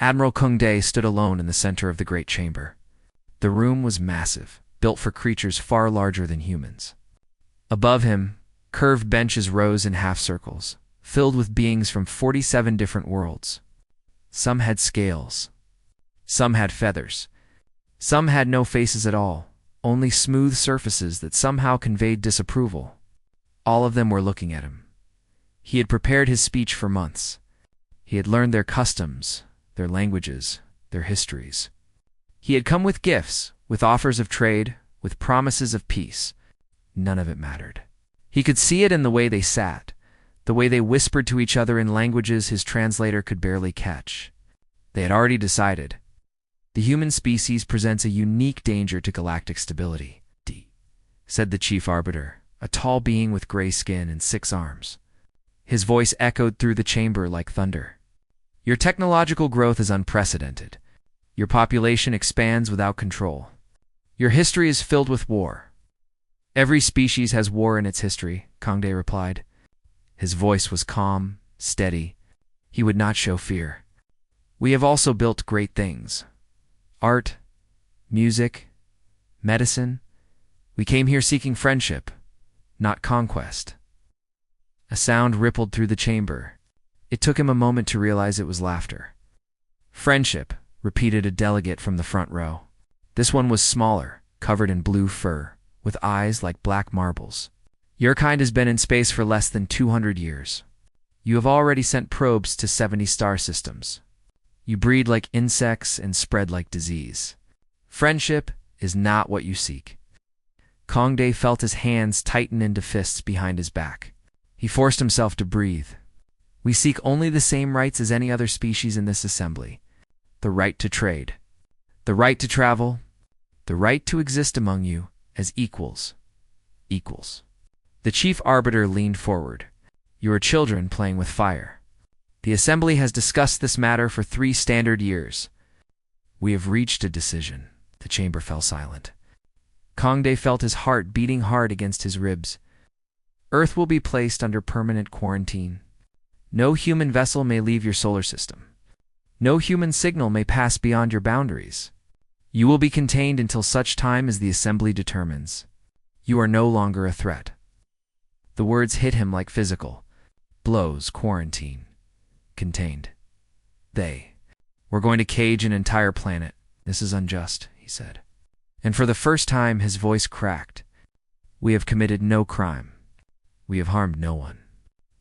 Admiral Kung Day stood alone in the center of the great chamber. The room was massive, built for creatures far larger than humans. Above him, curved benches rose in half circles, filled with beings from 47 different worlds. Some had scales. Some had feathers. Some had no faces at all, only smooth surfaces that somehow conveyed disapproval. All of them were looking at him. He had prepared his speech for months. He had learned their customs, their languages, their histories. He had come with gifts, with offers of trade, with promises of peace. None of it mattered. He could see it in the way they sat, the way they whispered to each other in languages his translator could barely catch. They had already decided. The human species presents a unique danger to galactic stability, said the chief arbiter, a tall being with gray skin and 6 arms. His voice echoed through the chamber like thunder. Your technological growth is unprecedented. Your population expands without control. Your history is filled with war. Every species has war in its history, Kangde replied. His voice was calm, steady. He would not show fear. We have also built great things. Art, music, medicine. We came here seeking friendship, not conquest. A sound rippled through the chamber. It took him a moment to realize it was laughter. Friendship, repeated a delegate from the front row. This one was smaller, covered in blue fur, with eyes like black marbles. Your kind has been in space for less than 200 years. You have already sent probes to 70 star systems. You breed like insects and spread like disease. Friendship is not what you seek. Kangde felt his hands tighten into fists behind his back. He forced himself to breathe. We seek only the same rights as any other species in this assembly. The right to trade. The right to travel. The right to exist among you as equals. Equals. The chief arbiter leaned forward. You are children playing with fire. The assembly has discussed this matter for 3 standard years. We have reached a decision. The chamber fell silent. Kangde felt his heart beating hard against his ribs. Earth will be placed under permanent quarantine. No human vessel may leave your solar system. No human signal may pass beyond your boundaries. You will be contained until such time as the assembly determines. You are no longer a threat. The words hit him like physical blows. Quarantine. Contained. We're going to cage an entire planet. This is unjust, he said. And for the first time, his voice cracked. We have committed no crime. We have harmed no one.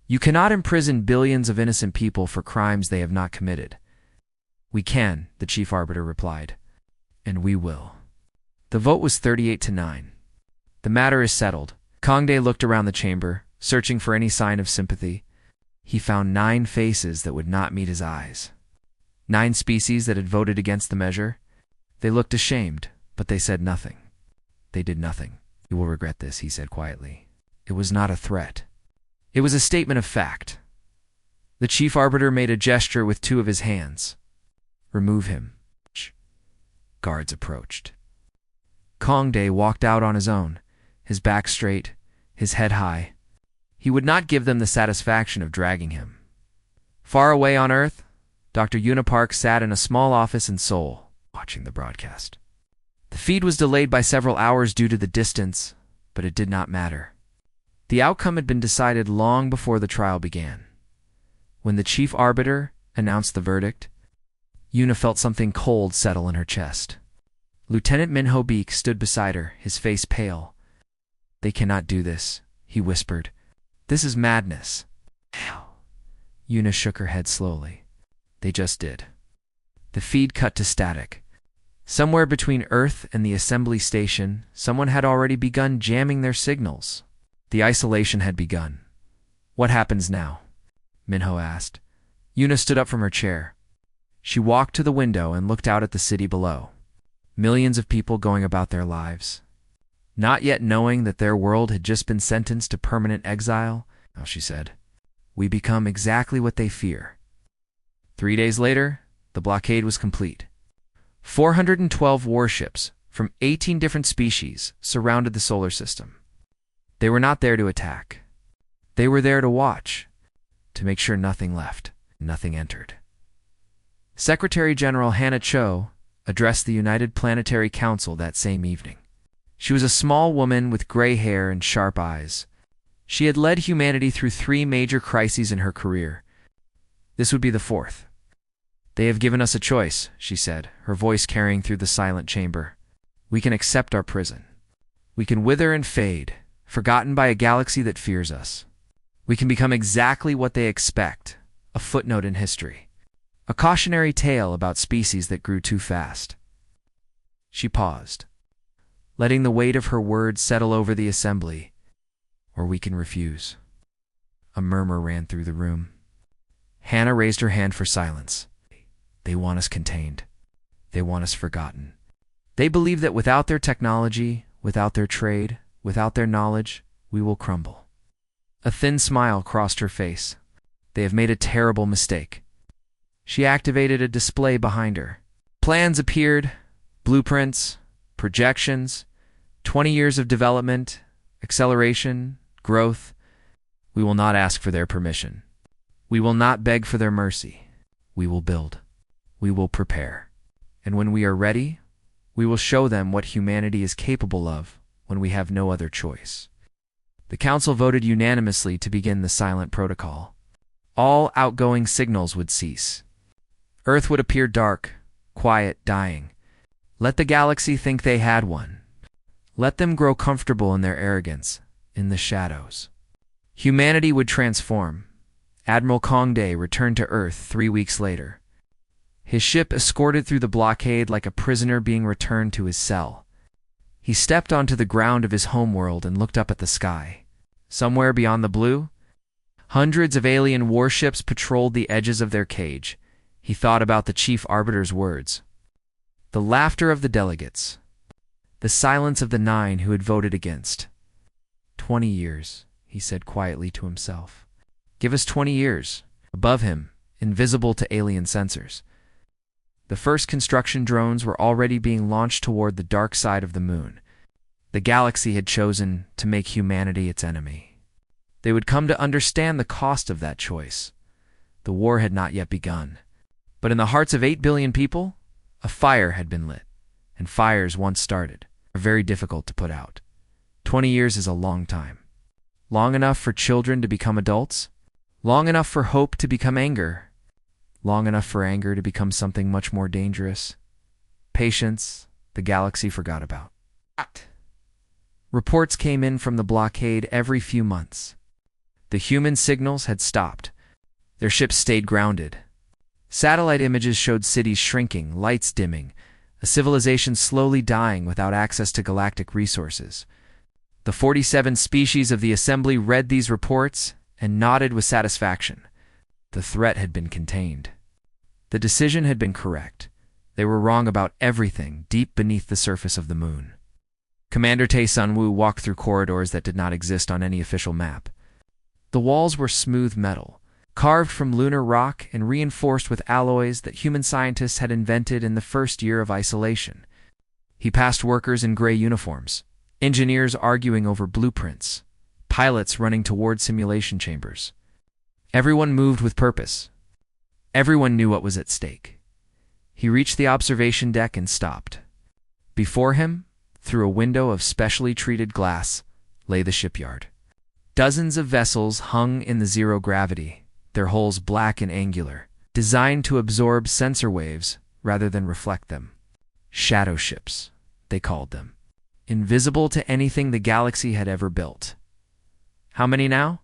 You cannot imprison billions of innocent people for crimes they have not committed. We can, the chief arbiter replied. And we will. The vote was 38-9. The matter is settled. Kangde looked around the chamber, searching for any sign of sympathy. He found 9 faces that would not meet his eyes. 9 species that had voted against the measure. They looked ashamed, but they said nothing. They did nothing. You will regret this, he said quietly. It was not a threat. It was a statement of fact. The chief arbiter made a gesture with 2 of his hands. Remove him. Guards approached. Kangde walked out on his own, his back straight, his head high. He would not give them the satisfaction of dragging him. Far away on Earth, Dr. Unipark sat in a small office in Seoul, watching the broadcast. The feed was delayed by several hours due to the distance, but it did not matter. The outcome had been decided long before the trial began. When the chief arbiter announced the verdict, Yuna felt something cold settle in her chest. Lieutenant Minho Beek stood beside her, his face pale. They cannot do this, he whispered. This is madness. How? Yuna shook her head slowly. They just did. The feed cut to static. Somewhere between Earth and the assembly station, someone had already begun jamming their signals. The isolation had begun. What happens now? Minho asked. Yuna stood up from her chair. She walked to the window and looked out at the city below. Millions of people going about their lives. Not yet knowing that their world had just been sentenced to permanent exile, she said. We become exactly what they fear. 3 days later, the blockade was complete. 412 warships from 18 different species surrounded the solar system. They were not there to attack. They were there to watch, to make sure nothing left, nothing entered. Secretary General Hannah Cho addressed the United Planetary Council that same evening. She was a small woman with gray hair and sharp eyes. She had led humanity through 3 major crises in her career. This would be the 4th. "They have given us a choice," she said, her voice carrying through the silent chamber. "We can accept our prison. We can wither and fade, forgotten by a galaxy that fears us. We can become exactly what they expect, a footnote in history. A cautionary tale about species that grew too fast." She paused, letting the weight of her words settle over the assembly. "Or we can refuse." A murmur ran through the room. Hannah raised her hand for silence. "They want us contained. They want us forgotten. They believe that without their technology, without their trade, without their knowledge, we will crumble." A thin smile crossed her face. "They have made a terrible mistake." She activated a display behind her. Plans appeared, blueprints, projections, 20 years of development, acceleration, growth. "We will not ask for their permission. We will not beg for their mercy. We will build. We will prepare. And when we are ready, we will show them what humanity is capable of when we have no other choice." The council voted unanimously to begin the silent protocol. All outgoing signals would cease. Earth would appear dark, quiet, dying. Let the galaxy think they had one. Let them grow comfortable in their arrogance, in the shadows. Humanity would transform. Admiral Kongde returned to Earth 3 weeks later. His ship escorted through the blockade like a prisoner being returned to his cell. He stepped onto the ground of his homeworld and looked up at the sky. Somewhere beyond the blue, hundreds of alien warships patrolled the edges of their cage. He thought about the chief arbiter's words. The laughter of the delegates. The silence of the 9 who had voted against. 20 years, he said quietly to himself. Give us 20 years. Above him, invisible to alien sensors. The first construction drones were already being launched toward the dark side of the moon. The galaxy had chosen to make humanity its enemy. They would come to understand the cost of that choice. The war had not yet begun. But in the hearts of 8 billion people, a fire had been lit. And fires, once started, are very difficult to put out. 20 years is a long time. Long enough for children to become adults. Long enough for hope to become anger. Long enough for anger to become something much more dangerous. Patience, the galaxy forgot about. Reports came in from the blockade every few months. The human signals had stopped. Their ships stayed grounded. Satellite images showed cities shrinking, lights dimming, a civilization slowly dying without access to galactic resources. The 47 species of the Assembly read these reports and nodded with satisfaction. The threat had been contained. The decision had been correct. They were wrong about everything deep beneath the surface of the moon. Commander Tae Sun-woo walked through corridors that did not exist on any official map. The walls were smooth metal, carved from lunar rock and reinforced with alloys that human scientists had invented in the first year of isolation. He passed workers in gray uniforms, engineers arguing over blueprints, pilots running toward simulation chambers. Everyone moved with purpose. Everyone knew what was at stake. He reached the observation deck and stopped. Before him, through a window of specially treated glass, lay the shipyard. Dozens of vessels hung in the zero gravity, their hulls black and angular, designed to absorb sensor waves rather than reflect them. Shadow ships, they called them. Invisible to anything the galaxy had ever built. How many now?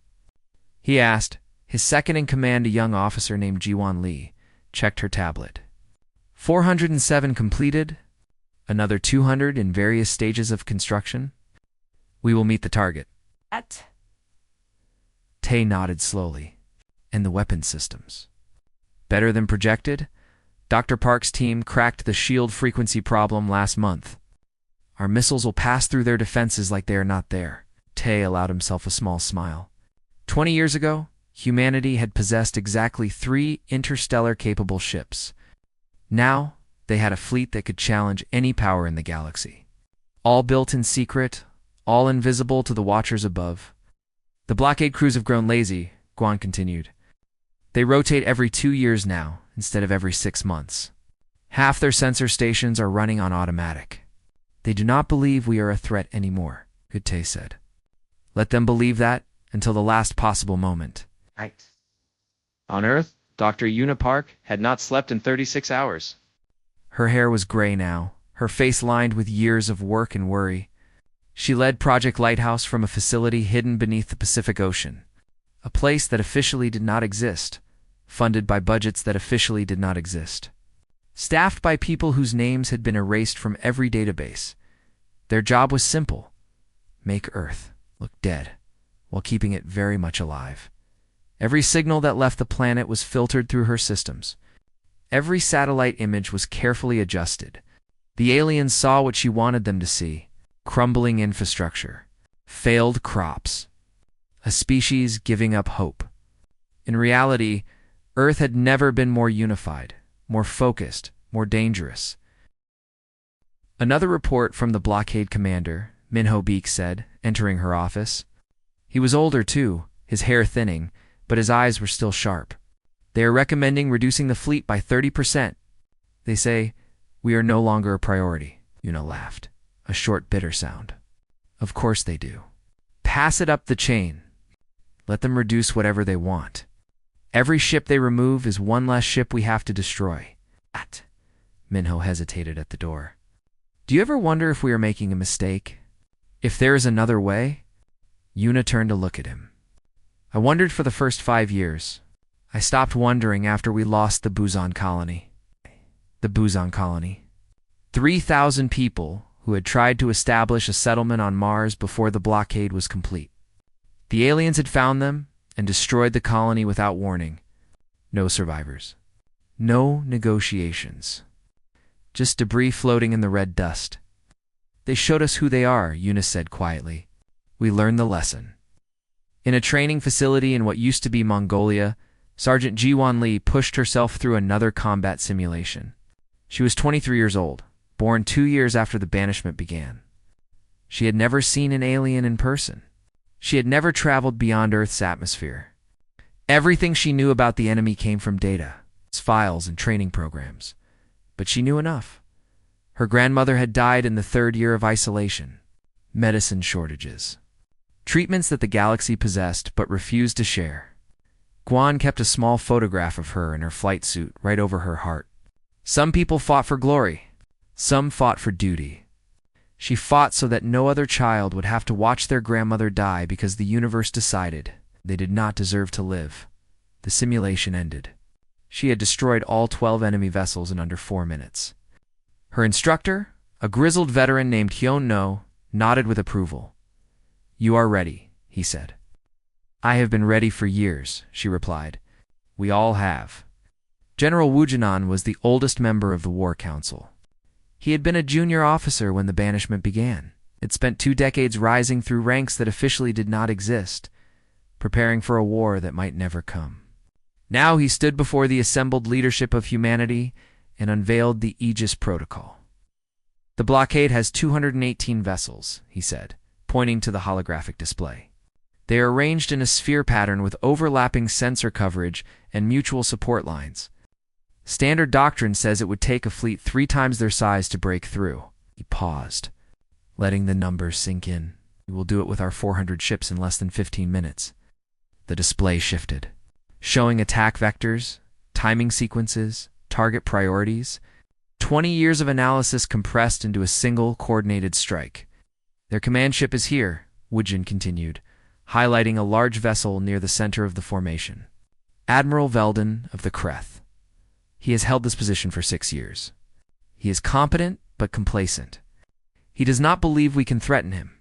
He asked. His second-in-command, a young officer named Jiwon Lee, checked her tablet. 407 completed, another 200 in various stages of construction. We will meet the target. Tae nodded slowly. And the weapon systems. Better than projected? Dr. Park's team cracked the shield frequency problem last month. Our missiles will pass through their defenses like they are not there. Tae allowed himself a small smile. 20 years ago, humanity had possessed exactly 3 interstellar-capable ships. Now, they had a fleet that could challenge any power in the galaxy. All built in secret, all invisible to the watchers above. The blockade crews have grown lazy, Guan continued. They rotate every 2 years now, instead of every 6 months. Half their sensor stations are running on automatic. They do not believe we are a threat anymore, Goethe said. Let them believe that until the last possible moment. Right. On Earth, Dr. Una Park had not slept in 36 hours. Her hair was gray now, her face lined with years of work and worry. She led Project Lighthouse from a facility hidden beneath the Pacific Ocean, a place that officially did not exist, funded by budgets that officially did not exist. Staffed by people whose names had been erased from every database. Their job was simple: make Earth look dead, while keeping it very much alive. Every signal that left the planet was filtered through her systems. Every satellite image was carefully adjusted. The aliens saw what she wanted them to see: crumbling infrastructure, failed crops, a species giving up hope. In reality, Earth had never been more unified, more focused, more dangerous. Another report from the blockade commander, Minho Beek said, entering her office. He was older too, his hair thinning, but his eyes were still sharp. They are recommending reducing the fleet by 30%. They say, we are no longer a priority. Una laughed, a short, bitter sound. Of course they do. Pass it up the chain. Let them reduce whatever they want. Every ship they remove is one less ship we have to destroy. Minho hesitated at the door. Do you ever wonder if we are making a mistake? If there is another way? Una turned to look at him. I wondered for the first 5 years. I stopped wondering after we lost the Buzon colony. The Buzon colony. 3,000 people who had tried to establish a settlement on Mars before the blockade was complete. The aliens had found them and destroyed the colony without warning. No survivors. No negotiations. Just debris floating in the red dust. They showed us who they are, Una said quietly. We learned the lesson. In a training facility in what used to be Mongolia, Sergeant Jiwan Lee pushed herself through another combat simulation. She was 23 years old, born 2 years after the Banishment began. She had never seen an alien in person. She had never traveled beyond Earth's atmosphere. Everything she knew about the enemy came from data, files, and training programs. But she knew enough. Her grandmother had died in the 3rd year of isolation. Medicine shortages. Treatments that the galaxy possessed but refused to share. Guan kept a small photograph of her in her flight suit right over her heart. Some people fought for glory. Some fought for duty. She fought so that no other child would have to watch their grandmother die because the universe decided they did not deserve to live. The simulation ended. She had destroyed all 12 enemy vessels in under 4 minutes. Her instructor, a grizzled veteran named Hyun No, nodded with approval. You are ready, he said. I have been ready for years, she replied. We all have. General Wu Jinan was the oldest member of the War Council. He had been a junior officer when the Banishment began. It spent 2 decades rising through ranks that officially did not exist, preparing for a war that might never come. Now he stood before the assembled leadership of humanity and unveiled the Aegis Protocol. The blockade has 218 vessels, he said, pointing to the holographic display. They are arranged in a sphere pattern with overlapping sensor coverage and mutual support lines. Standard doctrine says it would take a fleet 3 times their size to break through. He paused, letting the numbers sink in. We will do it with our 400 ships in less than 15 minutes. The display shifted, showing attack vectors, timing sequences, target priorities, 20 years of analysis compressed into a single coordinated strike. Their command ship is here, Woojin continued, highlighting a large vessel near the center of the formation. Admiral Veldon of the Kreth. He has held this position for 6 years. He is competent but complacent. He does not believe we can threaten him.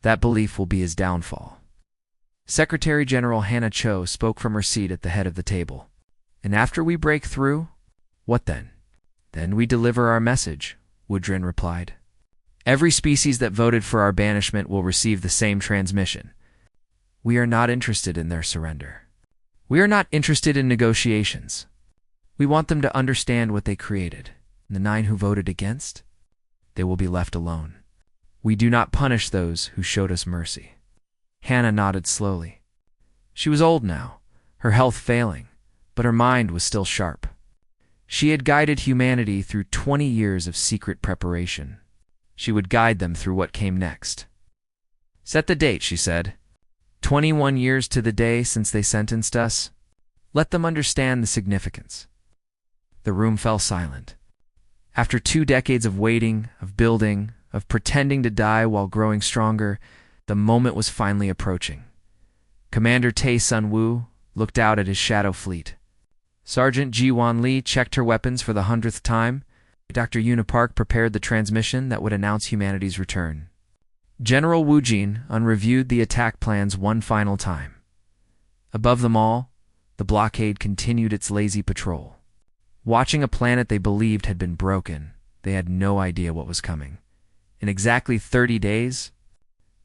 That belief will be his downfall. Secretary General Hannah Cho spoke from her seat at the head of the table. And after we break through, what then? Then we deliver our message, Woodrin replied. Every species that voted for our banishment will receive the same transmission. We are not interested in their surrender. We are not interested in negotiations. We want them to understand what they created. And the 9 who voted against? They will be left alone. We do not punish those who showed us mercy. Hannah nodded slowly. She was old now, her health failing, but her mind was still sharp. She had guided humanity through 20 years of secret preparation. She would guide them through what came next. "Set the date," she said. 21 years to the day since they sentenced us. Let them understand the significance." The room fell silent. After 2 decades of waiting, of building, of pretending to die while growing stronger, the moment was finally approaching. Commander Tae Sun-woo looked out at his shadow fleet. Sergeant Ji-won Lee checked her weapons for the 100th time. Dr. Yuna Park prepared the transmission that would announce humanity's return. General Wu Jin unreviewed the attack plans one final time. Above them all, the blockade continued its lazy patrol. Watching a planet they believed had been broken, they had no idea what was coming. In exactly 30 days,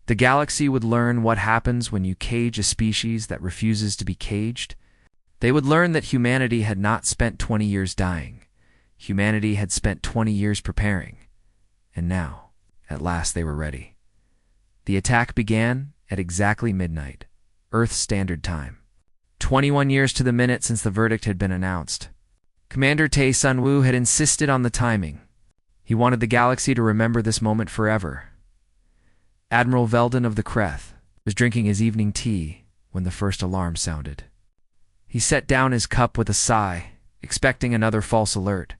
the galaxy would learn what happens when you cage a species that refuses to be caged. They would learn that humanity had not spent 20 years dying. Humanity had spent 20 years preparing. And now, at last they were ready. The attack began at exactly midnight, Earth Standard Time. 21 years to the minute since the verdict had been announced. Commander Tae Sun-woo had insisted on the timing. He wanted the galaxy to remember this moment forever. Admiral Veldon of the Kreth was drinking his evening tea when the first alarm sounded. He set down his cup with a sigh, expecting another false alert.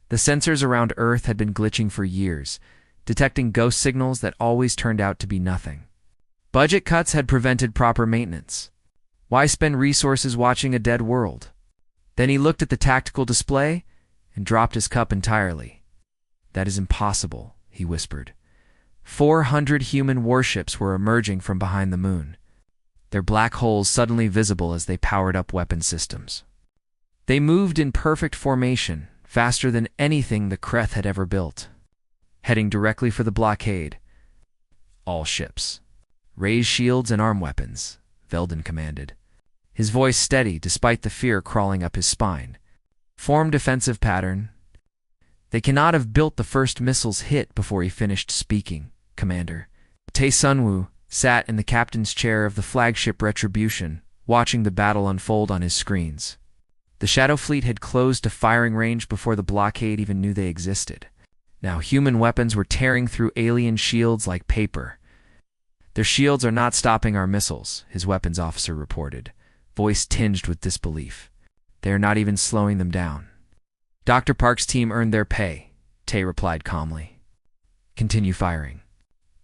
The sensors around Earth had been glitching for years, detecting ghost signals that always turned out to be nothing. Budget cuts had prevented proper maintenance. Why spend resources watching a dead world? Then he looked at the tactical display and dropped his cup entirely. "That is impossible," he whispered. 400 human warships were emerging from behind the moon, their black holes suddenly visible as they powered up weapon systems. They moved in perfect formation, faster than anything the Kreth had ever built, heading directly for the blockade. "All ships, raise shields and arm weapons," Veldon commanded, his voice steady despite the fear crawling up his spine. "Form defensive pattern." "They cannot have built the first missiles hit before he finished speaking, Commander." Tae Sun-woo sat in the captain's chair of the flagship Retribution, watching the battle unfold on his screens. The Shadow Fleet had closed to firing range before the blockade even knew they existed. Now human weapons were tearing through alien shields like paper. "Their shields are not stopping our missiles," his weapons officer reported, voice tinged with disbelief. "They are not even slowing them down." "Dr. Park's team earned their pay," Tae replied calmly. "Continue firing.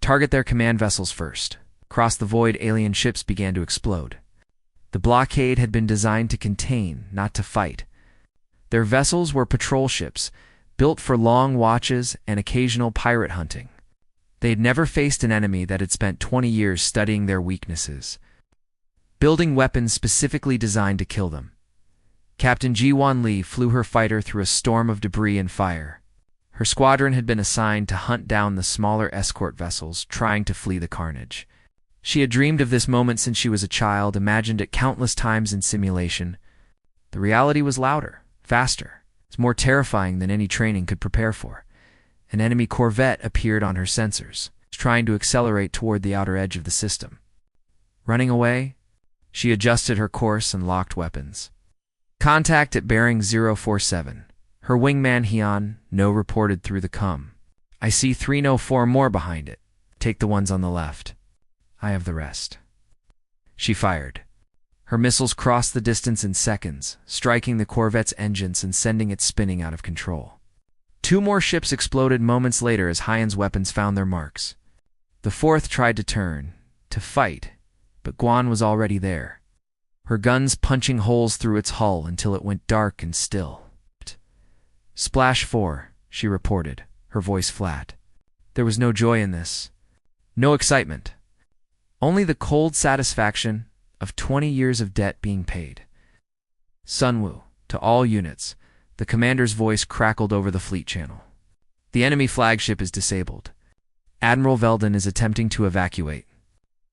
Target their command vessels first." Across the void, alien ships began to explode. The blockade had been designed to contain, not to fight. Their vessels were patrol ships, built for long watches and occasional pirate hunting. They had never faced an enemy that had spent 20 years studying their weaknesses, building weapons specifically designed to kill them. Captain Ji-won Lee flew her fighter through a storm of debris and fire. Her squadron had been assigned to hunt down the smaller escort vessels trying to flee the carnage. She had dreamed of this moment since she was a child, imagined it countless times in simulation. The reality was louder, faster. It's more terrifying than any training could prepare for. An enemy corvette appeared on her sensors, trying to accelerate toward the outer edge of the system. Running away, she adjusted her course and locked weapons. "Contact at bearing 047. Her wingman Hyun No reported through the comm. I see 304 more behind it. Take the ones on the left. I have the rest." She fired. Her missiles crossed the distance in seconds, striking the corvette's engines and sending it spinning out of control. 2 more ships exploded moments later as Hyun's weapons found their marks. The 4th tried to turn, to fight, but Guan was already there, her guns punching holes through its hull until it went dark and still. "Splash 4, she reported, her voice flat. There was no joy in this. No excitement. Only the cold satisfaction of 20 years of debt being paid. "Sun-woo, to all units," the commander's voice crackled over the fleet channel. "The enemy flagship is disabled. Admiral Veldon is attempting to evacuate.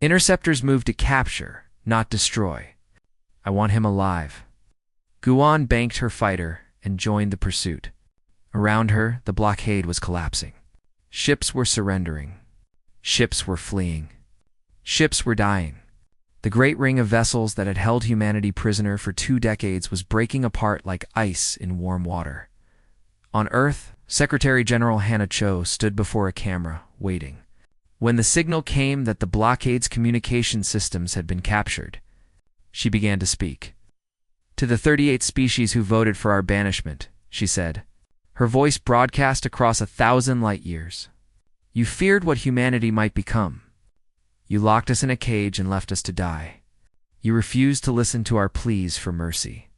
Interceptors moved to capture, not destroy. I want him alive." Guan banked her fighter and joined the pursuit. Around her, the blockade was collapsing. Ships were surrendering. Ships were fleeing. Ships were dying. The great ring of vessels that had held humanity prisoner for 2 decades was breaking apart like ice in warm water. On Earth, Secretary General Hannah Cho stood before a camera, waiting. When the signal came that the blockade's communication systems had been captured, she began to speak. "To the 38 species who voted for our banishment," she said, her voice broadcast across 1,000 light years. "You feared what humanity might become. You locked us in a cage and left us to die. You refused to listen to our pleas for mercy."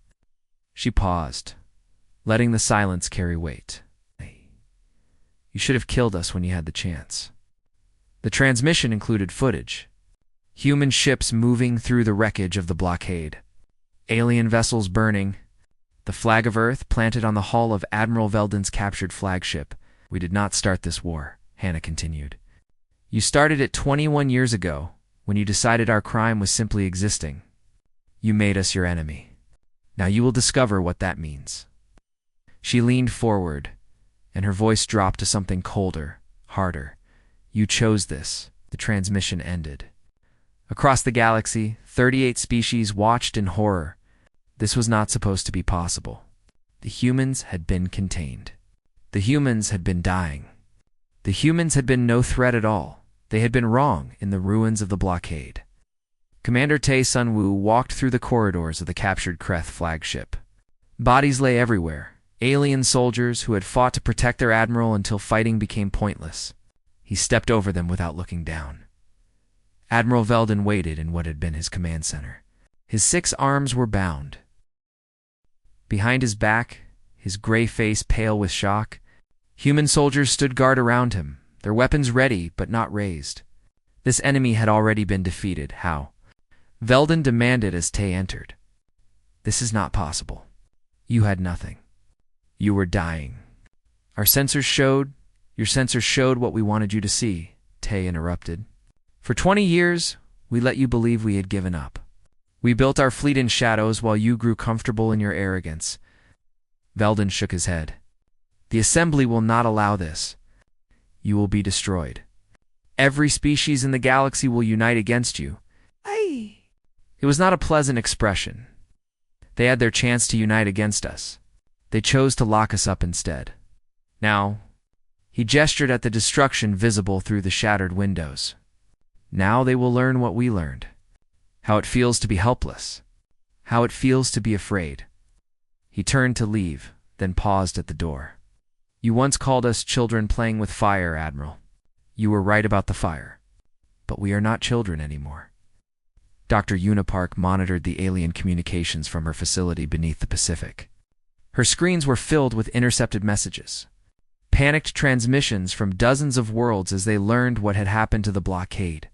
She paused, letting the silence carry weight. "You should have killed us when you had the chance." The transmission included footage. Human ships moving through the wreckage of the blockade. Alien vessels burning. The flag of Earth planted on the hull of Admiral Veldon's captured flagship. "We did not start this war," Hannah continued. "You started it 21 years ago, when you decided our crime was simply existing. You made us your enemy. Now you will discover what that means." She leaned forward, and her voice dropped to something colder, harder. "You chose this." The transmission ended. Across the galaxy, 38 species watched in horror. This was not supposed to be possible. The humans had been contained. The humans had been dying. The humans had been no threat at all. They had been wrong in the ruins of the blockade. Commander Tae Sun-woo walked through the corridors of the captured Kreth flagship. Bodies lay everywhere, alien soldiers who had fought to protect their admiral until fighting became pointless. He stepped over them without looking down. Admiral Veldon waited in what had been his command center. His 6 arms were bound. Behind his back, his gray face pale with shock, human soldiers stood guard around him, their weapons ready but not raised. This enemy had already been defeated. How? Veldon demanded as Tae entered. "This is not possible. You had nothing. You were dying." Your sensors showed what we wanted you to see," Tae interrupted. "For 20 years, we let you believe we had given up. We built our fleet in shadows while you grew comfortable in your arrogance." Veldon shook his head. "The Assembly will not allow this. You will be destroyed. Every species in the galaxy will unite against you." It was not a pleasant expression. They had their chance to unite against us. They chose to lock us up instead. Now, he gestured at the destruction visible through the shattered windows. "Now they will learn what we learned. How it feels to be helpless. How it feels to be afraid." He turned to leave, then paused at the door. "You once called us children playing with fire, Admiral. You were right about the fire. But we are not children anymore." Dr. Unipark monitored the alien communications from her facility beneath the Pacific. Her screens were filled with intercepted messages. Panicked transmissions from dozens of worlds as they learned what had happened to the blockade.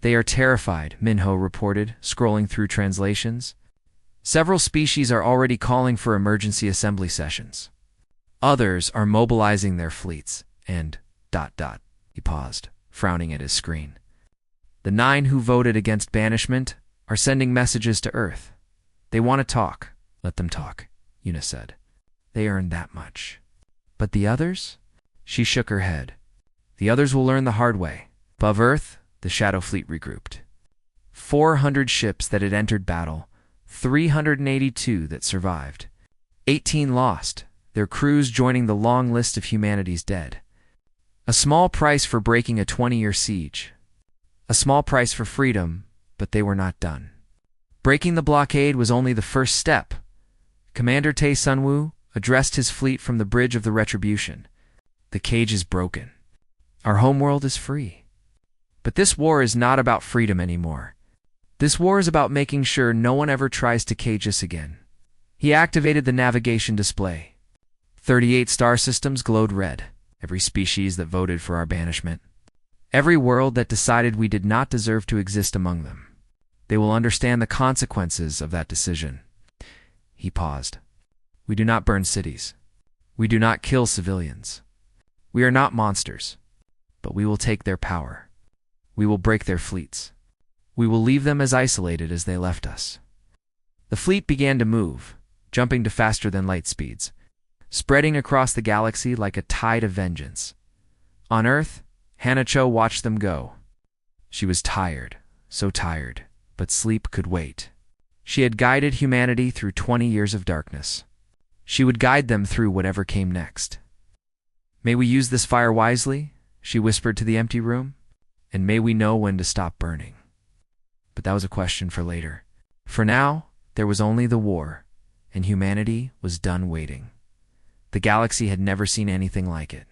"They are terrified," Minho reported, scrolling through translations. "Several species are already calling for emergency assembly sessions. Others are mobilizing their fleets, and... He paused, frowning at his screen. "The 9 who voted against banishment are sending messages to Earth. They want to talk." "Let them talk," Una said. "They earned that much." "But the others?" She shook her head. "The others will learn the hard way." Above Earth, the Shadow Fleet regrouped. 400 ships that had entered battle, 382 that survived. 18 lost, their crews joining the long list of humanity's dead. A small price for breaking a 20-year siege. A small price for freedom, but they were not done. Breaking the blockade was only the first step. Commander Tae Sun-woo addressed his fleet from the bridge of the Retribution. "The cage is broken. Our homeworld is free. But this war is not about freedom anymore. This war is about making sure no one ever tries to cage us again." He activated the navigation display. 38 star systems glowed red, every species that voted for our banishment. Every world that decided we did not deserve to exist among them. They will understand the consequences of that decision. He paused. "We do not burn cities. We do not kill civilians. We are not monsters. But we will take their power. We will break their fleets. We will leave them as isolated as they left us." The fleet began to move, jumping to faster than light speeds, spreading across the galaxy like a tide of vengeance. On Earth, Hannah Cho watched them go. She was tired, so tired, but sleep could wait. She had guided humanity through 20 years of darkness. She would guide them through whatever came next. "May we use this fire wisely?" she whispered to the empty room. "And may we know when to stop burning." But that was a question for later. For now, there was only the war, and humanity was done waiting. The galaxy had never seen anything like it.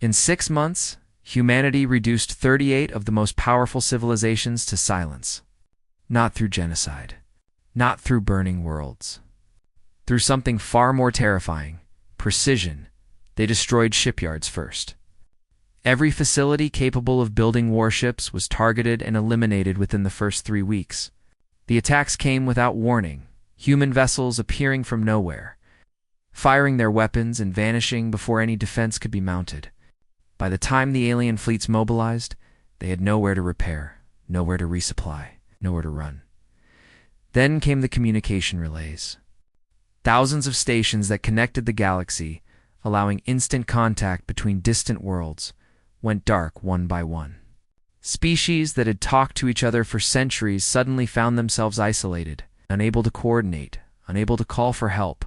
In 6 months, humanity reduced 38 of the most powerful civilizations to silence. Not through genocide. Not through burning worlds. Through something far more terrifying, precision. They destroyed shipyards first. Every facility capable of building warships was targeted and eliminated within the first 3 weeks. The attacks came without warning, human vessels appearing from nowhere, firing their weapons and vanishing before any defense could be mounted. By the time the alien fleets mobilized, they had nowhere to repair, nowhere to resupply, nowhere to run. Then came the communication relays. Thousands of stations that connected the galaxy, allowing instant contact between distant worlds, went dark one by one. Species that had talked to each other for centuries suddenly found themselves isolated, unable to coordinate, unable to call for help.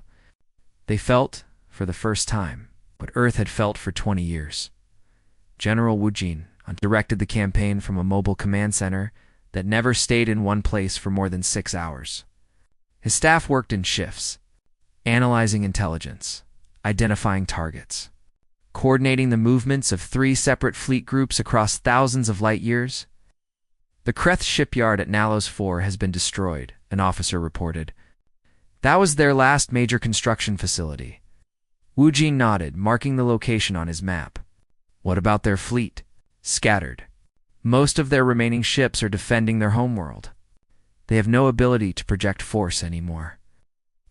They felt, for the first time, what Earth had felt for 20 years. General Wu Jin directed the campaign from a mobile command center that never stayed in one place for more than 6 hours. His staff worked in shifts, analyzing intelligence, identifying targets, coordinating the movements of 3 separate fleet groups across thousands of light years. "The Kreth shipyard at Nalos 4 has been destroyed," an officer reported. That was their last major construction facility. Wu Jin nodded, marking the location on his map. "What about their fleet?" "Scattered. Most of their remaining ships are defending their homeworld. They have no ability to project force anymore."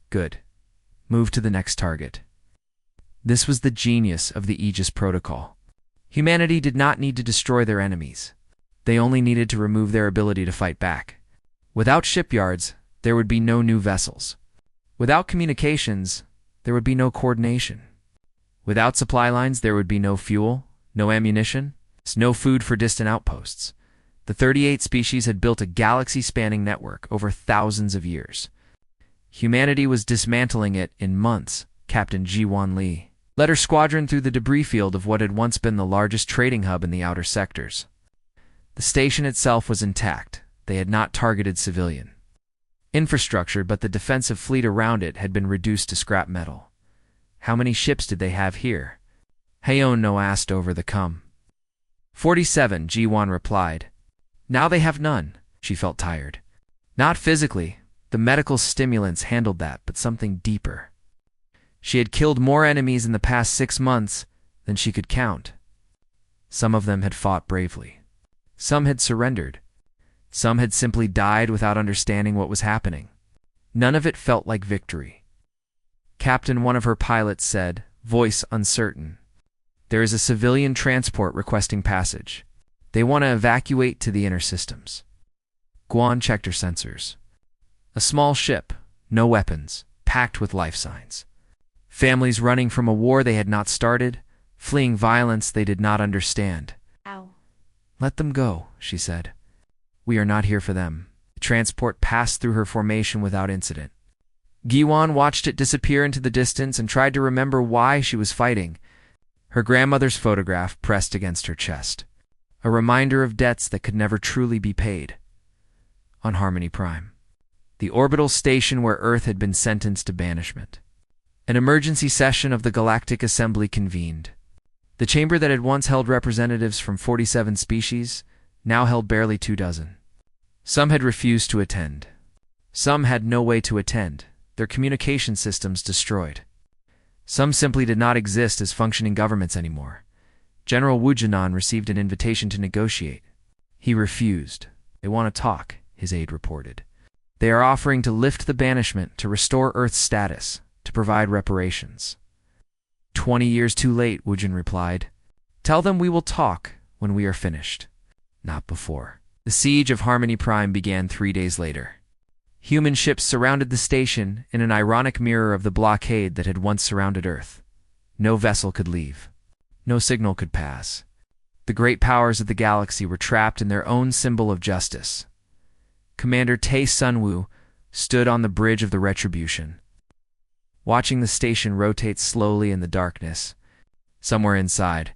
"Good. Move to the next target." This was the genius of the Aegis Protocol. Humanity did not need to destroy their enemies. They only needed to remove their ability to fight back. Without shipyards, there would be no new vessels. Without communications, there would be no coordination. Without supply lines, there would be no fuel, no ammunition, no food for distant outposts. The 38 species had built a galaxy-spanning network over thousands of years. Humanity was dismantling it in months. Captain Ji-Wan Lee led her squadron through the debris field of what had once been the largest trading hub in the outer sectors. The station itself was intact. They had not targeted civilian infrastructure, but the defensive fleet around it had been reduced to scrap metal. "How many ships did they have here?" Hayono asked over the com. 47, Ji-Wan replied. "Now they have none." She felt tired. Not physically. The medical stimulants handled that, but something deeper. She had killed more enemies in the past 6 months than she could count. Some of them had fought bravely. Some had surrendered. Some had simply died without understanding what was happening. None of it felt like victory. "Captain," one of her pilots said, voice uncertain. "There is a civilian transport requesting passage. They want to evacuate to the inner systems." Guan checked her sensors. A small ship, no weapons, packed with life signs. Families running from a war they had not started, fleeing violence they did not understand. Ow. "Let them go," she said. "We are not here for them." The transport passed through her formation without incident. Giwan watched it disappear into the distance and tried to remember why she was fighting. Her grandmother's photograph pressed against her chest. A reminder of debts that could never truly be paid. On Harmony Prime, the orbital station where Earth had been sentenced to banishment. An emergency session of the Galactic Assembly convened. The chamber that had once held representatives from 47 species now held barely 24. Some had refused to attend. Some had no way to attend, their communication systems destroyed. Some simply did not exist as functioning governments anymore. General Wu Jinan received an invitation to negotiate. He refused. "They want to talk," his aide reported. "They are offering to lift the banishment, to restore Earth's status, to provide reparations." 20 years too late, Wu Jin replied. "Tell them we will talk when we are finished. Not before." The siege of Harmony Prime began 3 days later. Human ships surrounded the station in an ironic mirror of the blockade that had once surrounded Earth. No vessel could leave. No signal could pass. The great powers of the galaxy were trapped in their own symbol of justice. Commander Tai Sunwoo stood on the bridge of the Retribution. watching the station rotate slowly in the darkness. Somewhere inside,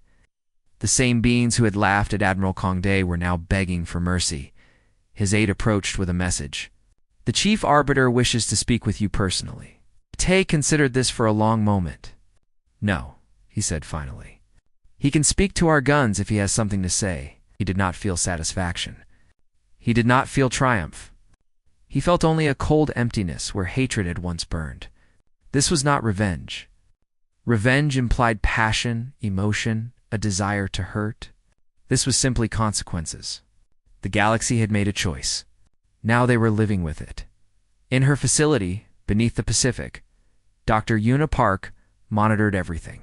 the same beings who had laughed at Admiral Kongde were now begging for mercy. His aide approached with a message. "The chief arbiter wishes to speak with you personally." Tay considered this for a long moment. "No," he said finally. "He can speak to our guns if he has something to say." He did not feel satisfaction. He did not feel triumph. He felt only a cold emptiness where hatred had once burned. This was not revenge. Revenge implied passion, emotion, a desire to hurt. This was simply consequences. The galaxy had made a choice. Now they were living with it. In her facility, beneath the Pacific, Dr. Una Park monitored everything.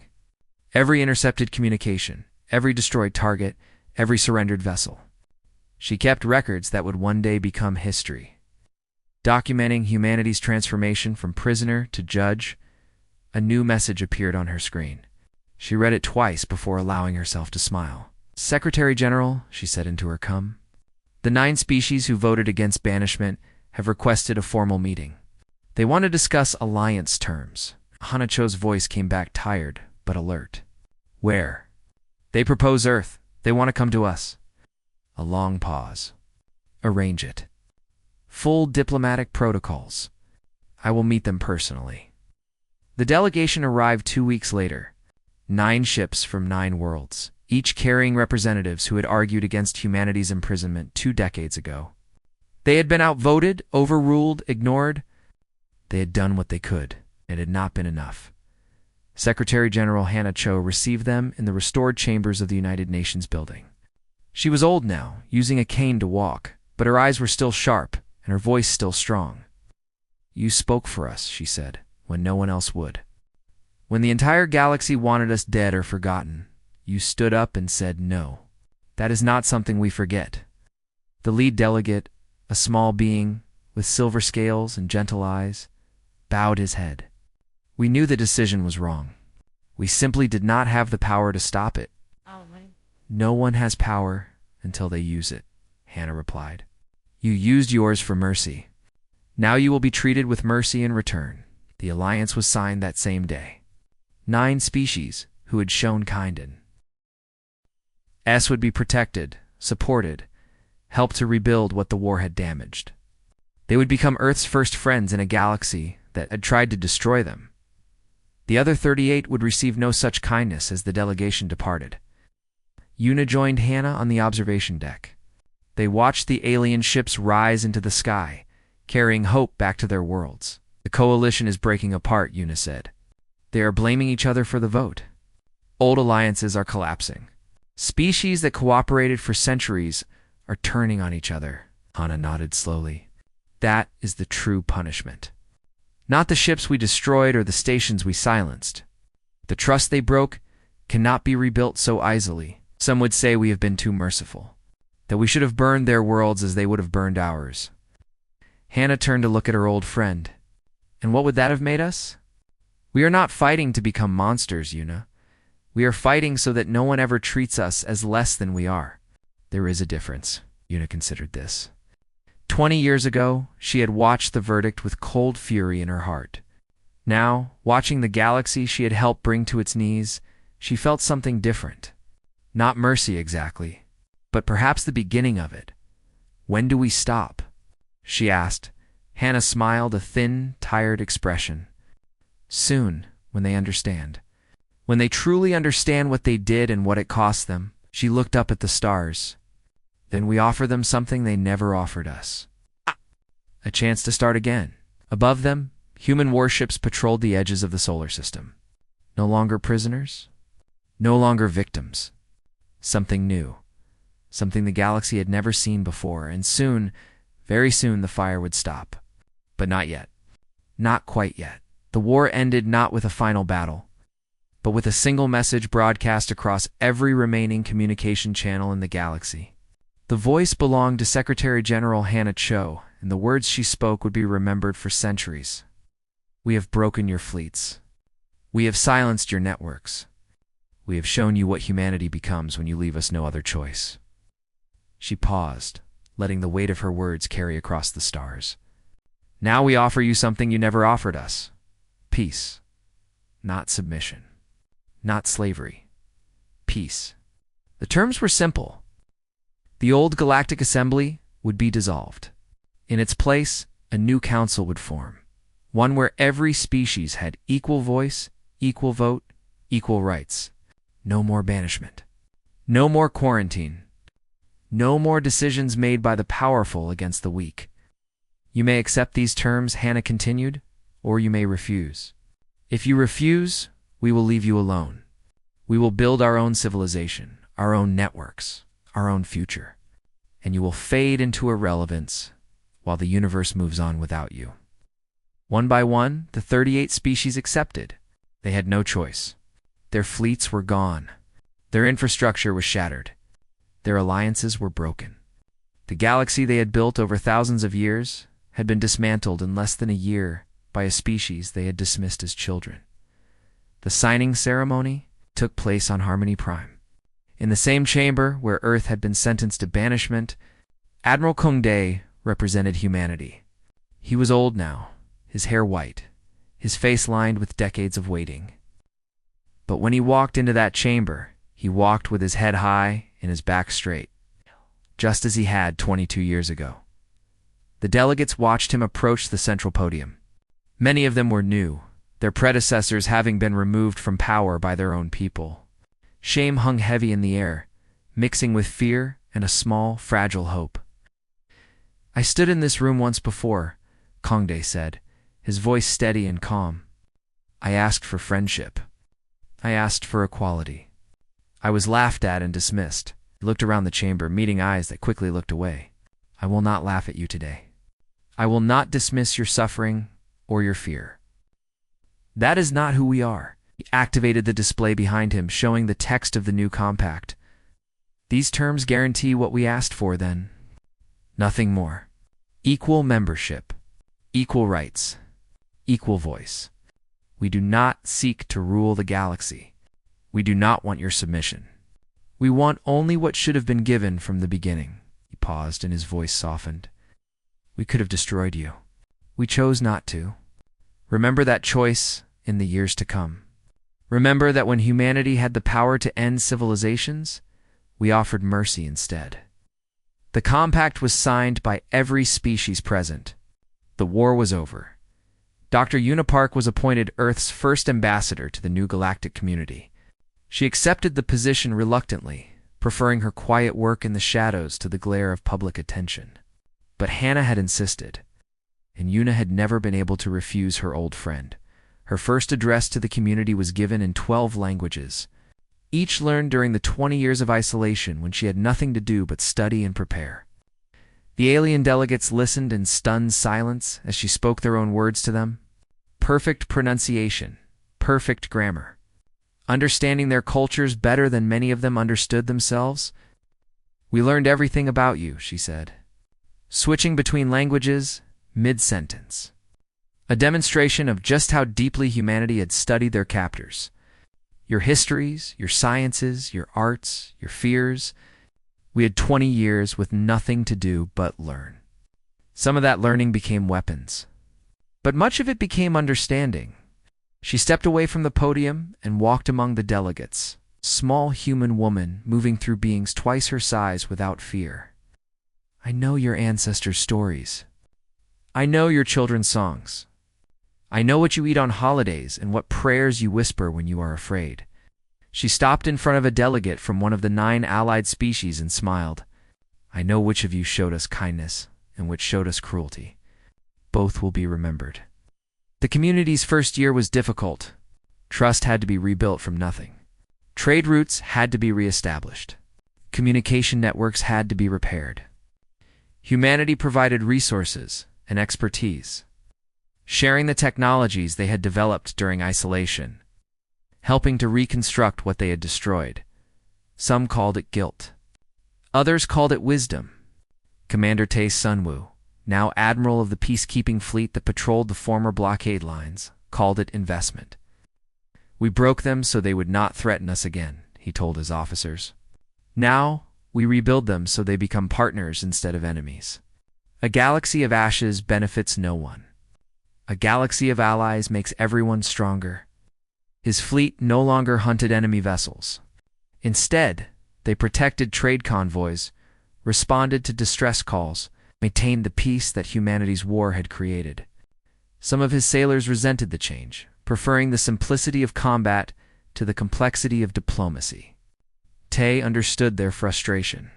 Every intercepted communication, every destroyed target, every surrendered vessel. She kept records that would one day become history. Documenting humanity's transformation from prisoner to judge, a new message appeared on her screen. She read it twice before allowing herself to smile. "Secretary General," she said into her cum, "the 9 species who voted against banishment have requested a formal meeting. They want to discuss alliance terms." Hanacho's voice came back tired but alert. "Where?" "They propose Earth. They want to come to us." A long pause. "Arrange it. Full diplomatic protocols. I will meet them personally." The delegation arrived 2 weeks later. 9 ships from 9 worlds, each carrying representatives who had argued against humanity's imprisonment 2 decades ago. They had been outvoted, overruled, ignored. They had done what they could. It had not been enough. Secretary General Hannah Cho received them in the restored chambers of the United Nations building. She was old now, using a cane to walk, but her eyes were still sharp and her voice still strong. "You spoke for us," she said, "when no one else would. When the entire galaxy wanted us dead or forgotten, you stood up and said no. That is not something we forget." The lead delegate, a small being with silver scales and gentle eyes, bowed his head. "We knew the decision was wrong. We simply did not have the power to stop it." "No one has power until they use it," Hannah replied. "You used yours for mercy. Now you will be treated with mercy in return." The alliance was signed that same day. 9 species who had shown kindness would be protected, supported, helped to rebuild what the war had damaged. They would become Earth's first friends in a galaxy that had tried to destroy them. The other 38 would receive no such kindness as the delegation departed. Una joined Hannah on the observation deck. They watched the alien ships rise into the sky, carrying hope back to their worlds. "The coalition is breaking apart," Una said. "They are blaming each other for the vote. Old alliances are collapsing. Species that cooperated for centuries are turning on each other." Hannah nodded slowly. "That is the true punishment. Not the ships we destroyed or the stations we silenced. The trust they broke cannot be rebuilt so easily. Some would say we have been too merciful, that we should have burned their worlds as they would have burned ours." Hannah turned to look at her old friend. "And what would that have made us?" "We are not fighting to become monsters, Una. We are fighting so that no one ever treats us as less than we are." There is a difference. Una considered this. 20 years ago, she had watched the verdict with cold fury in her heart. Now, watching the galaxy she had helped bring to its knees, she felt something different. Not mercy exactly, but perhaps the beginning of it. "When do we stop?" she asked. Hannah smiled, a thin, tired expression. "Soon, when they understand. When they truly understand what they did and what it cost them." She looked up at the stars. "Then we offer them something they never offered us. A chance to start again." Above them, human warships patrolled the edges of the solar system. No longer prisoners, no longer victims. Something new. Something the galaxy had never seen before, and soon, very soon, the fire would stop. But not yet. Not quite yet. The war ended not with a final battle, but with a single message broadcast across every remaining communication channel in the galaxy. The voice belonged to Secretary General Hannah Cho, and the words she spoke would be remembered for centuries. "We have broken your fleets. We have silenced your networks. We have shown you what humanity becomes when you leave us no other choice." She paused, letting the weight of her words carry across the stars. "Now we offer you something you never offered us. Peace, not submission, not slavery. Peace. The terms were simple. The old Galactic Assembly would be dissolved. In its place, a new council would form, one where every species had equal voice, equal vote, equal rights. No more banishment. No more quarantine. No more decisions made by the powerful against the weak. You may accept these terms, Hannah continued, or you may refuse. If you refuse, we will leave you alone. We will build our own civilization, our own networks, our own future, and you will fade into irrelevance while the universe moves on without you. One by one, the 38 species accepted. They had no choice. Their fleets were gone. Their infrastructure was shattered. Their alliances were broken. The galaxy they had built over thousands of years had been dismantled in less than a year by a species they had dismissed as children. The signing ceremony took place on Harmony Prime. In the same chamber where Earth had been sentenced to banishment, Admiral Kongde represented humanity. He was old now, his hair white, his face lined with decades of waiting. But when he walked into that chamber, he walked with his head high and his back straight, just as he had 22 years ago. The delegates watched him approach the central podium. Many of them were new, their predecessors having been removed from power by their own people. Shame hung heavy in the air, mixing with fear and a small, fragile hope. I stood in this room once before, Kongde said, his voice steady and calm. I asked for friendship. I asked for equality. I was laughed at and dismissed. I looked around the chamber, meeting eyes that quickly looked away. I will not laugh at you today. I will not dismiss your suffering or your fear. That is not who we are. He activated the display behind him, showing the text of the new compact. These terms guarantee what we asked for then. Nothing more. Equal membership, equal rights, equal voice. We do not seek to rule the galaxy. We do not want your submission. We want only what should have been given from the beginning. He paused and his voice softened. We could have destroyed you. We chose not to. Remember that choice in the years to come. Remember that when humanity had the power to end civilizations, we offered mercy instead. The compact was signed by every species present. The war was over. Dr. Unipark was appointed Earth's first ambassador to the new galactic community. She accepted the position reluctantly, preferring her quiet work in the shadows to the glare of public attention. But Hannah had insisted, and Una had never been able to refuse her old friend. Her first address to the community was given in 12 languages, each learned during the 20 years of isolation when she had nothing to do but study and prepare. The alien delegates listened in stunned silence as she spoke their own words to them. Perfect pronunciation, perfect grammar. Understanding their cultures better than many of them understood themselves. We learned everything about you, she said, switching between languages mid-sentence. A demonstration of just how deeply humanity had studied their captors. Your histories, your sciences, your arts, your fears. We had 20 years with nothing to do but learn. Some of that learning became weapons, but much of it became understanding. She stepped away from the podium and walked among the delegates, a small human woman moving through beings twice her size without fear. I know your ancestors' stories. I know your children's songs. I know what you eat on holidays and what prayers you whisper when you are afraid. She stopped in front of a delegate from one of the 9 allied species and smiled. I know which of you showed us kindness and which showed us cruelty. Both will be remembered. The community's first year was difficult. Trust had to be rebuilt from nothing. Trade routes had to be reestablished. Communication networks had to be repaired. Humanity provided resources and expertise, sharing the technologies they had developed during isolation, helping to reconstruct what they had destroyed. Some called it guilt. Others called it wisdom. Commander Tae Sunwoo, now admiral of the peacekeeping fleet that patrolled the former blockade lines, called it investment. We broke them so they would not threaten us again, he told his officers. Now, we rebuild them so they become partners instead of enemies. A galaxy of ashes benefits no one. A galaxy of allies makes everyone stronger. His fleet no longer hunted enemy vessels. Instead, they protected trade convoys, responded to distress calls, maintained the peace that humanity's war had created. Some of his sailors resented the change, preferring the simplicity of combat to the complexity of diplomacy. Tay understood their frustration.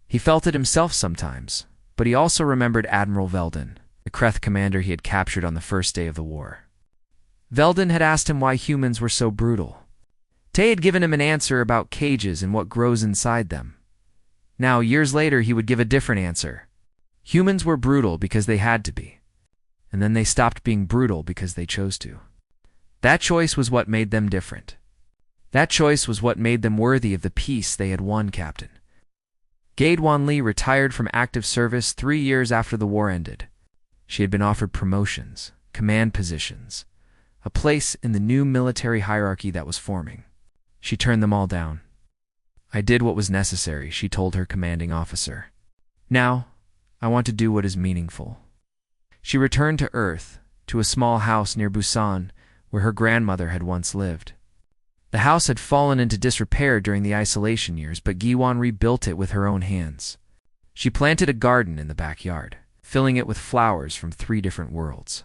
He felt it himself sometimes, but he also remembered Admiral Veldon, the Kreth commander he had captured on the first day of the war. Veldon had asked him why humans were so brutal. Tay had given him an answer about cages and what grows inside them. Now, years later, he would give a different answer. Humans were brutal because they had to be, and then they stopped being brutal because they chose to. That choice was what made them different. That choice was what made them worthy of the peace they had won, Captain. Gade Wan Li retired from active service 3 years after the war ended. She had been offered promotions, command positions, a place in the new military hierarchy that was forming. She turned them all down. I did what was necessary, she told her commanding officer. Now, I want to do what is meaningful. She returned to Earth, to a small house near Busan, where her grandmother had once lived. The house had fallen into disrepair during the isolation years, but Giwan rebuilt it with her own hands. She planted a garden in the backyard, filling it with flowers from 3 different worlds.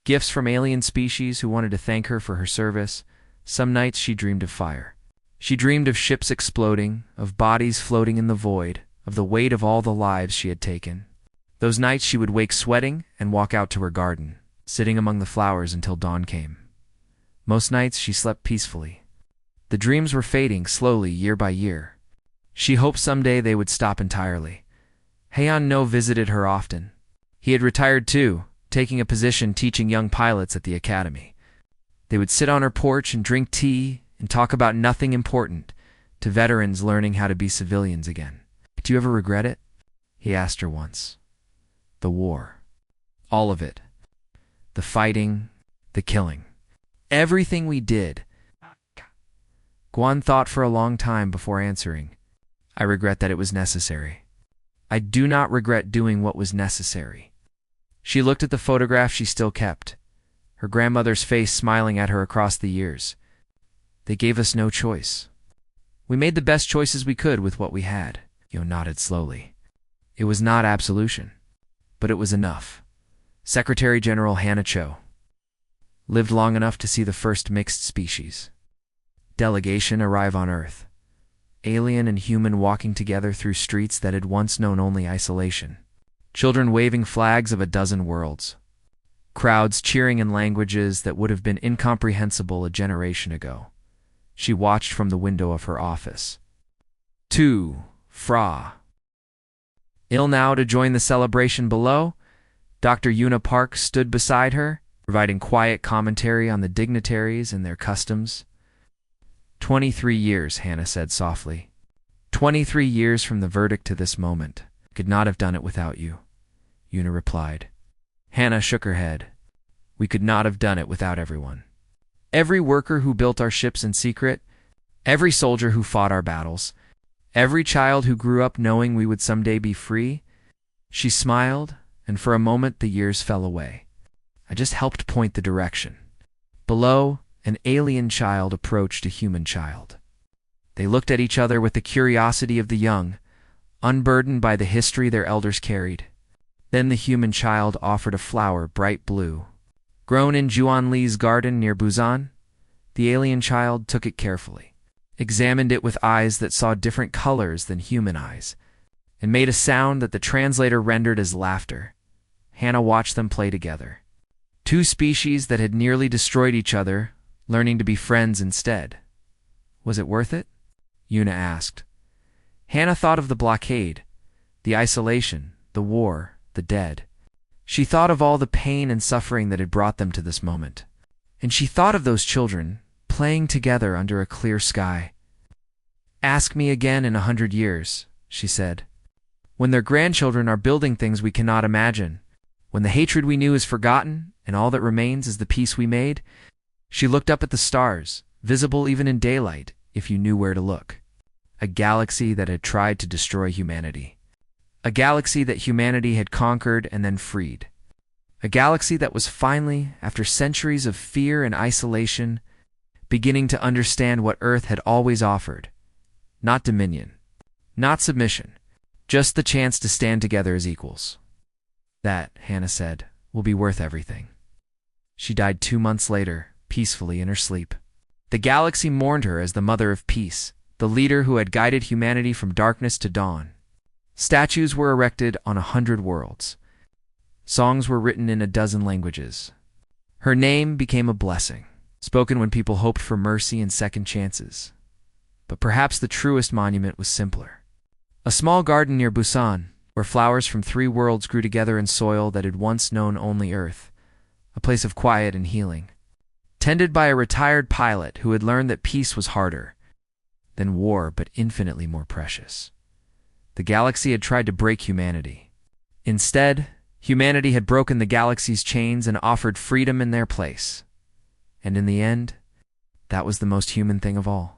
Gifts from alien species who wanted to thank her for her service. Some nights she dreamed of fire. She dreamed of ships exploding, of bodies floating in the void, of the weight of all the lives she had taken. Those nights she would wake sweating and walk out to her garden, sitting among the flowers until dawn came. Most nights she slept peacefully. The dreams were fading slowly year by year. She hoped someday they would stop entirely. Heian No visited her often. He had retired too, taking a position teaching young pilots at the academy. They would sit on her porch and drink tea and talk about nothing important, to veterans learning how to be civilians again. Do you ever regret it? He asked her once. The war. All of it. The fighting, the killing. Everything we did. Guan thought for a long time before answering. I regret that it was necessary. I do not regret doing what was necessary. She looked at the photograph she still kept, her grandmother's face smiling at her across the years. They gave us no choice. We made the best choices we could with what we had. Yo nodded slowly. It was not absolution, but it was enough. Secretary General Hannah Cho lived long enough to see the first mixed species delegation arrive on Earth, alien and human walking together through streets that had once known only isolation, children waving flags of a dozen worlds, crowds cheering in languages that would have been incomprehensible a generation ago. She watched from the window of her office. 2. Fra. Ill now to join the celebration below, Dr. Yuna Park stood beside her, providing quiet commentary on the dignitaries and their customs. 23 years, Hannah said softly. 23 years from the verdict to this moment. Could not have done it without you, Yuna replied. Hannah shook her head. We could not have done it without everyone. Every worker who built our ships in secret, every soldier who fought our battles, every child who grew up knowing we would someday be free. She smiled, and for a moment the years fell away. I just helped point the direction. Below, an alien child approached a human child. They looked at each other with the curiosity of the young, unburdened by the history their elders carried. Then the human child offered a flower bright blue. Grown in Juan Li's garden near Busan, the alien child took it carefully, examined it with eyes that saw different colors than human eyes, and made a sound that the translator rendered as laughter. Hannah watched them play together. 2 species that had nearly destroyed each other, learning to be friends instead. Was it worth it? Yuna asked. Hannah thought of the blockade, the isolation, the war, the dead. She thought of all the pain and suffering that had brought them to this moment. And she thought of those children, playing together under a clear sky. Ask me again in 100 years, she said. When their grandchildren are building things we cannot imagine, when the hatred we knew is forgotten, and all that remains is the peace we made. She looked up at the stars, visible even in daylight, if you knew where to look. A galaxy that had tried to destroy humanity. A galaxy that humanity had conquered and then freed. A galaxy that was finally, after centuries of fear and isolation, beginning to understand what Earth had always offered. Not dominion, not submission, just the chance to stand together as equals. That, Hannah said, will be worth everything. She died 2 months later, peacefully in her sleep. The galaxy mourned her as the mother of peace, the leader who had guided humanity from darkness to dawn. Statues were erected on 100 worlds. Songs were written in 12 languages. Her name became a blessing, spoken when people hoped for mercy and second chances. But perhaps the truest monument was simpler. A small garden near Busan, where flowers from 3 worlds grew together in soil that had once known only Earth, a place of quiet and healing. Tended by a retired pilot who had learned that peace was harder than war, but infinitely more precious. The galaxy had tried to break humanity. Instead, humanity had broken the galaxy's chains and offered freedom in their place. And in the end, that was the most human thing of all.